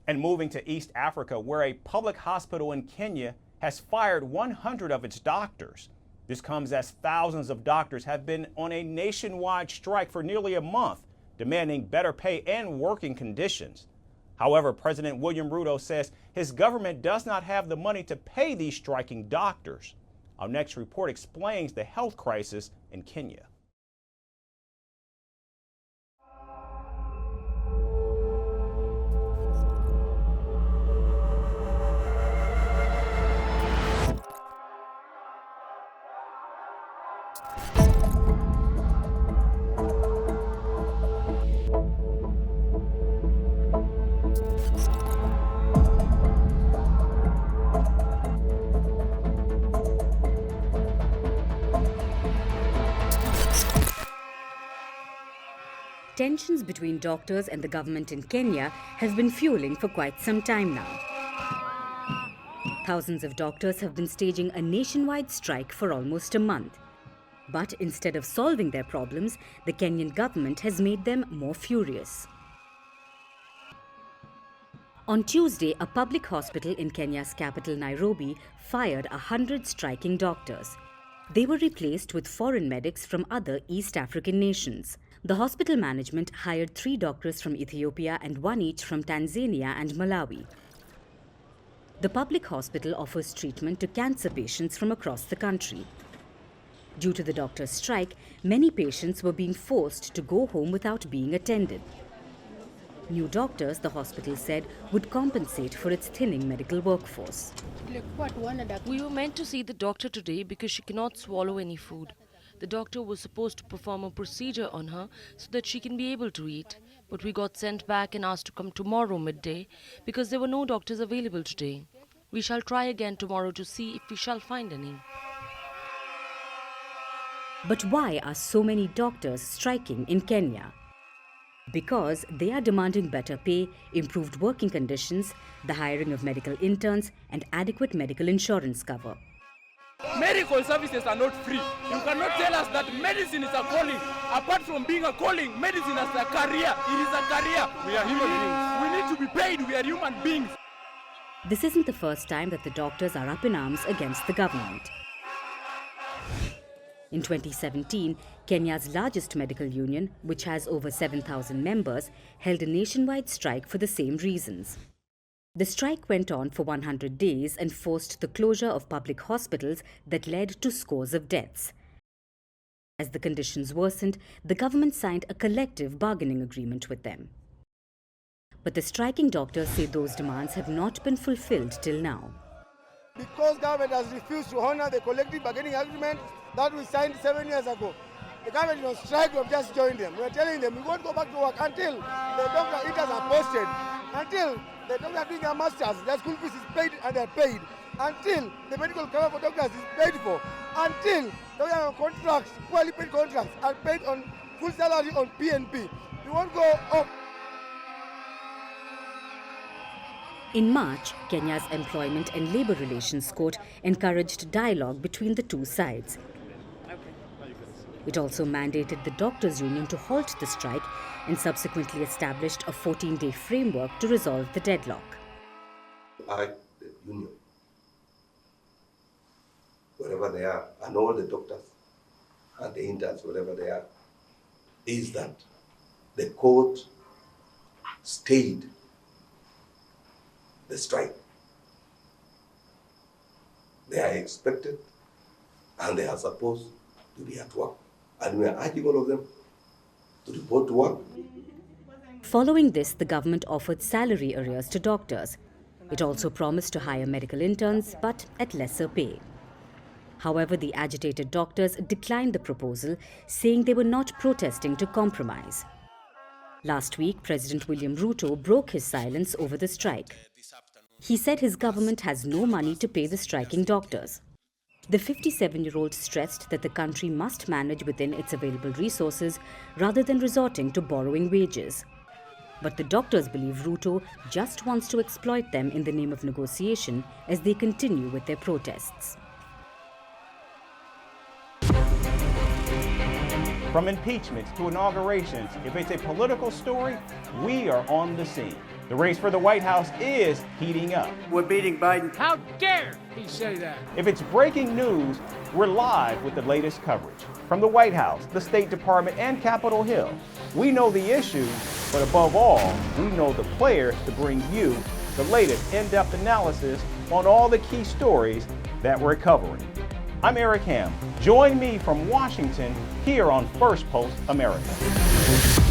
And moving to East Africa, where a public hospital in Kenya has fired 100 of its doctors. This comes as thousands of doctors have been on a nationwide strike for nearly a month, demanding better pay and working conditions. However, President William Ruto says his government does not have the money to pay these striking doctors. Our next report explains the health crisis in Kenya. Tensions between doctors and the government in Kenya have been fueling for quite some time now. Thousands of doctors have been staging a nationwide strike for almost a month. But instead of solving their problems, the Kenyan government has made them more furious. On Tuesday, a public hospital in Kenya's capital, Nairobi, fired 100 striking doctors. They were replaced with foreign medics from other East African nations. The hospital management hired 3 doctors from Ethiopia and 1 each from Tanzania and Malawi. The public hospital offers treatment to cancer patients from across the country. Due to the doctors' strike, many patients were being forced to go home without being attended. New doctors, the hospital said, would compensate for its thinning medical workforce. We were meant to see the doctor today because she cannot swallow any food. The doctor was supposed to perform a procedure on her so that she can be able to eat. But we got sent back and asked to come tomorrow midday because there were no doctors available today. We shall try again tomorrow to see if we shall find any. But why are so many doctors striking in Kenya? Because they are demanding better pay, improved working conditions, the hiring of medical interns, and adequate medical insurance cover. Medical services are not free. You cannot tell us that medicine is a calling. Apart from being a calling, medicine is a career. It is a career. We are human beings. We need to be paid. We are human beings. This isn't the first time that the doctors are up in arms against the government. In 2017, Kenya's largest medical union, which has over 7,000 members, held a nationwide strike for the same reasons. The strike went on for 100 days and forced the closure of public hospitals that led to scores of deaths. As the conditions worsened, the government signed a collective bargaining agreement with them. But the striking doctors say those demands have not been fulfilled till now. Because government has refused to honor the collective bargaining agreement that we signed 7 years ago. The government is on strike, we have just joined them. We are telling them we won't go back to work until the doctor interns are posted, until the doctors are doing their masters, their school fees is paid and they are paid, until the medical cover for doctors is paid for, until they are on contracts, poorly paid contracts, are paid on full salary on PNP. We won't go up. In March, Kenya's Employment and Labour Relations Court encouraged dialogue between the two sides. It also mandated the doctors' union to halt the strike and subsequently established a 14-day framework to resolve the deadlock. I, the union, wherever they are, and all the doctors and the interns, wherever they are, is that the court stayed the strike. They are expected and they are supposed to be at work. And we are urging all of them to report to work. Following this, the government offered salary arrears to doctors. It also promised to hire medical interns, but at lesser pay. However, the agitated doctors declined the proposal, saying they were not protesting to compromise. Last week, President William Ruto broke his silence over the strike. He said his government has no money to pay the striking doctors. The 57-year-old stressed that the country must manage within its available resources rather than resorting to borrowing wages. But the doctors believe Ruto just wants to exploit them in the name of negotiation as they continue with their protests. From impeachments to inaugurations, if it's a political story, we are on the scene. The race for the White House is heating up. We're beating Biden. How dare he say that? If it's breaking news, we're live with the latest coverage. From the White House, the State Department, and Capitol Hill, we know the issues, but above all, we know the players to bring you the latest in-depth analysis on all the key stories that we're covering. I'm Eric Ham. Join me from Washington here on First Post America.